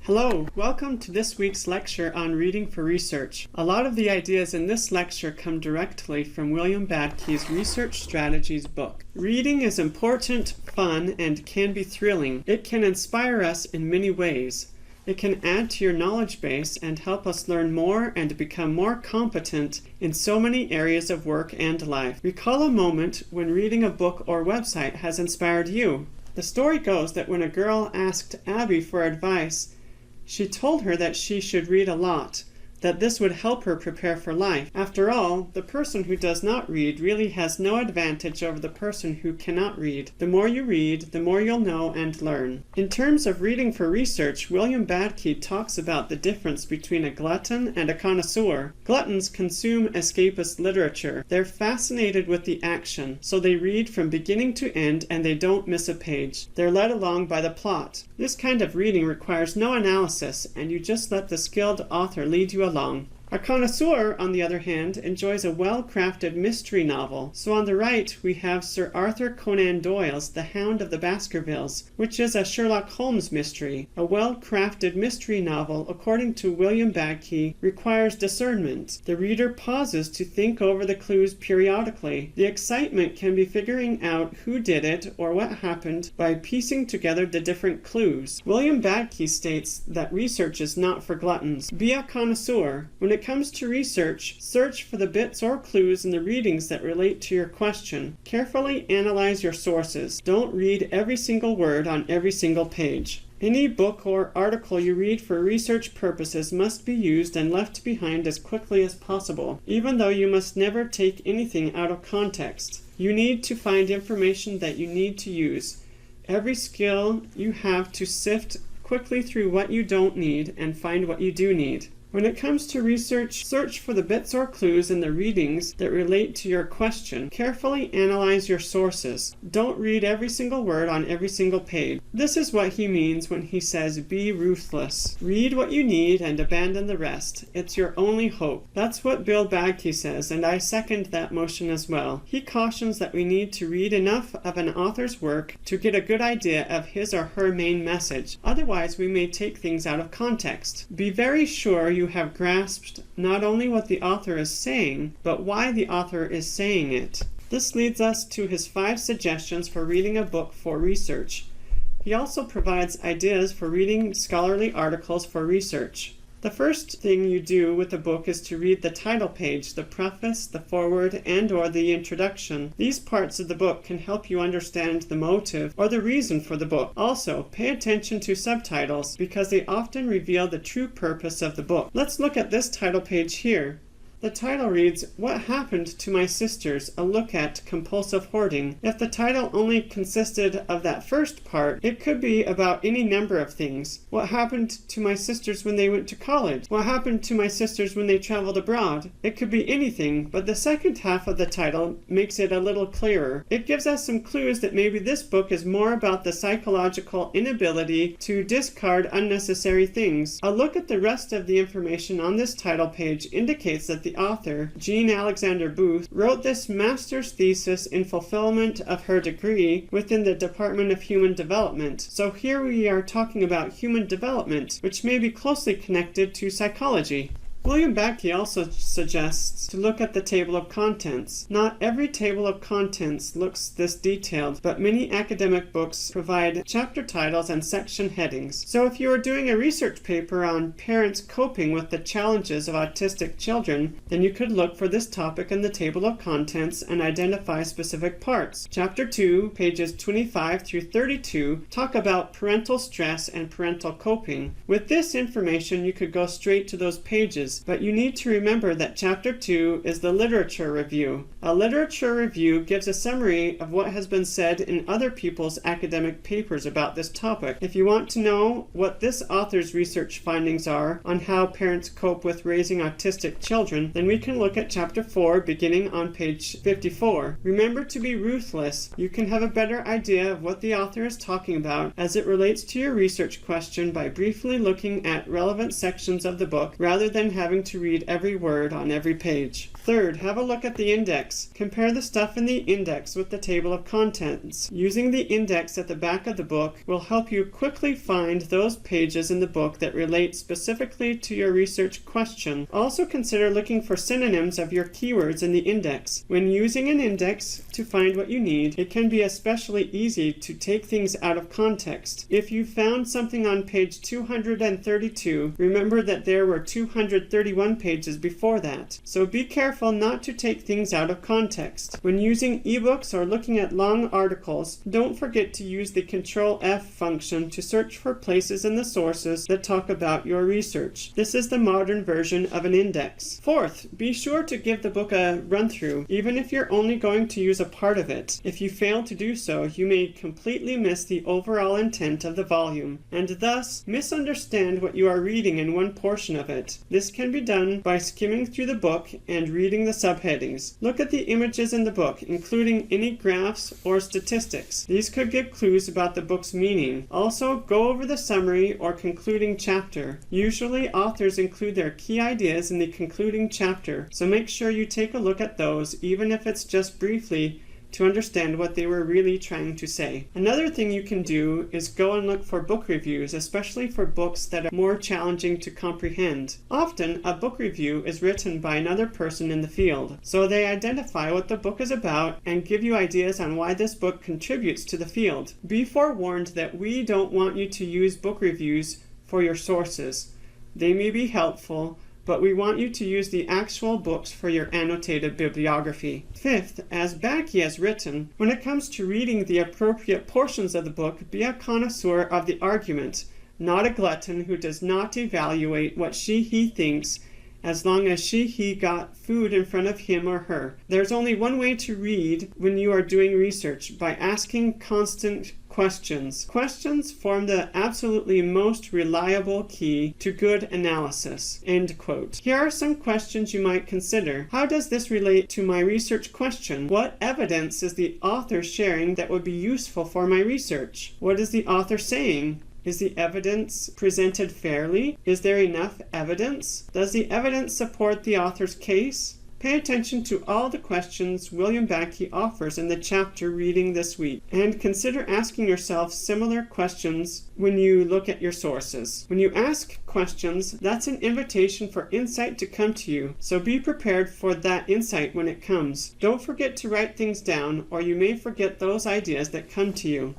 Hello, welcome to this week's lecture on reading for research. A lot of the ideas in this lecture come directly from William Badke's Research Strategies book. Reading is important, fun, and can be thrilling. It can inspire us in many ways. It can add to your knowledge base and help us learn more and become more competent in so many areas of work and life. Recall a moment when reading a book or website has inspired you. The story goes that when a girl asked Abby for advice, she told her that she should read a lot, that this would help her prepare for life. After all, the person who does not read really has no advantage over the person who cannot read. The more you read, the more you'll know and learn. In terms of reading for research, William Badke talks about the difference between a glutton and a connoisseur. Gluttons consume escapist literature. They're fascinated with the action, so they read from beginning to end and they don't miss a page. They're led along by the plot. This kind of reading requires no analysis, and you just let the skilled author lead you along. A connoisseur, on the other hand, enjoys a well-crafted mystery novel. So on the right, we have Sir Arthur Conan Doyle's The Hound of the Baskervilles, which is a Sherlock Holmes mystery. A well-crafted mystery novel, according to William Badke, requires discernment. The reader pauses to think over the clues periodically. The excitement can be figuring out who did it or what happened by piecing together the different clues. William Badke states that research is not for gluttons. Be a connoisseur. When it comes to research, search for the bits or clues in the readings that relate to your question. Carefully analyze your sources. Don't read every single word on every single page. Any book or article you read for research purposes must be used and left behind as quickly as possible, even though you must never take anything out of context. You need to find information that you need to use. Every skill you have to sift quickly through what you don't need and find what you do need. When it comes to research, search for the bits or clues in the readings that relate to your question. Carefully analyze your sources. Don't read every single word on every single page. This is what he means when he says, be ruthless. Read what you need and abandon the rest. It's your only hope. That's what Bill Badke says, and I second that motion as well. He cautions that we need to read enough of an author's work to get a good idea of his or her main message. Otherwise, we may take things out of context. Be very sure you have grasped not only what the author is saying, but why the author is saying it. This leads us to his 5 suggestions for reading a book for research. He also provides ideas for reading scholarly articles for research. The first thing you do with a book is to read the title page, the preface, the foreword, and/or the introduction. These parts of the book can help you understand the motive or the reason for the book. Also, pay attention to subtitles because they often reveal the true purpose of the book. Let's look at this title page here. The title reads, What Happened to My Sisters? A Look at Compulsive Hoarding. If the title only consisted of that first part, it could be about any number of things. What happened to my sisters when they went to college? What happened to my sisters when they traveled abroad? It could be anything, but the second half of the title makes it a little clearer. It gives us some clues that maybe this book is more about the psychological inability to discard unnecessary things. A look at the rest of the information on this title page indicates that the author, Jean Alexander Booth, wrote this master's thesis in fulfillment of her degree within the Department of Human Development. So here we are talking about human development, which may be closely connected to psychology. William Badke also suggests to look at the table of contents. Not every table of contents looks this detailed, but many academic books provide chapter titles and section headings. So if you are doing a research paper on parents coping with the challenges of autistic children, then you could look for this topic in the table of contents and identify specific parts. Chapter 2, pages 25 through 32, talk about parental stress and parental coping. With this information, you could go straight to those pages. But you need to remember that Chapter 2 is the literature review. A literature review gives a summary of what has been said in other people's academic papers about this topic. If you want to know what this author's research findings are on how parents cope with raising autistic children, then we can look at Chapter 4 beginning on page 54. Remember to be ruthless. You can have a better idea of what the author is talking about as it relates to your research question by briefly looking at relevant sections of the book rather than having having to read every word on every page. Third, have a look at the index. Compare the stuff in the index with the table of contents. Using the index at the back of the book will help you quickly find those pages in the book that relate specifically to your research question. Also consider looking for synonyms of your keywords in the index. When using an index to find what you need, it can be especially easy to take things out of context. If you found something on page 232, remember that there were 231 pages before that. So be careful not to take things out of context. When using ebooks or looking at long articles, don't forget to use the Control F function to search for places in the sources that talk about your research. This is the modern version of an index. Fourth, be sure to give the book a run-through, even if you're only going to use a part of it. If you fail to do so, you may completely miss the overall intent of the volume, and thus misunderstand what you are reading in one portion of it. This can be done by skimming through the book and reading the subheadings. Look at the images in the book, including any graphs or statistics. These could give clues about the book's meaning. Also, go over the summary or concluding chapter. Usually, authors include their key ideas in the concluding chapter, so make sure you take a look at those, even if it's just briefly, to understand what they were really trying to say. Another thing you can do is go and look for book reviews, especially for books that are more challenging to comprehend. Often, a book review is written by another person in the field, so they identify what the book is about and give you ideas on why this book contributes to the field. Be forewarned that we don't want you to use book reviews for your sources. They may be helpful, but we want you to use the actual books for your annotated bibliography. Fifth, as Bakke has written, when it comes to reading the appropriate portions of the book, be a connoisseur of the argument, not a glutton who does not evaluate what he thinks, as long as he got food in front of him or her. There's only one way to read when you are doing research, by asking constant questions. Questions form the absolutely most reliable key to good analysis." End quote. Here are some questions you might consider. How does this relate to my research question? What evidence is the author sharing that would be useful for my research? What is the author saying? Is the evidence presented fairly? Is there enough evidence? Does the evidence support the author's case? Pay attention to all the questions William Bakke offers in the chapter reading this week, and consider asking yourself similar questions when you look at your sources. When you ask questions, that's an invitation for insight to come to you, so be prepared for that insight when it comes. Don't forget to write things down, or you may forget those ideas that come to you.